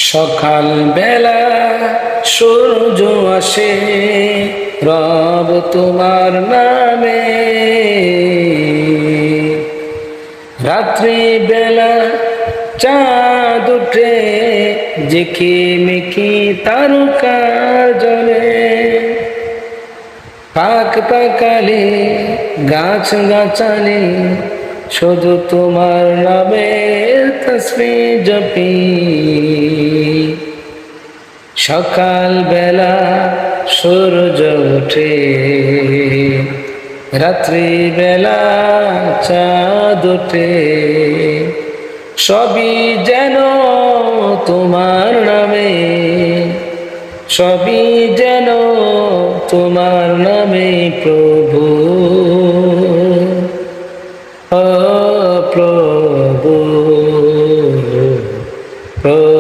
সকাল বেলা সূর্য আসে রব তোমার নামে, রাত্রি বেলা চাঁদ উঠে ঝিকিমিকি তারকার জলে, পাক পাকালে গাছ গাছালি শুধু তোমার নামের তাসবিহ জপি। সকাল বেলা সূর্য ওঠে, রাত্রি বেলা চাঁদ ওঠে, সবই যেন তোমার নামে, সবই যেন তোমার নামে প্রভু। ও প্রভু, প্রভু।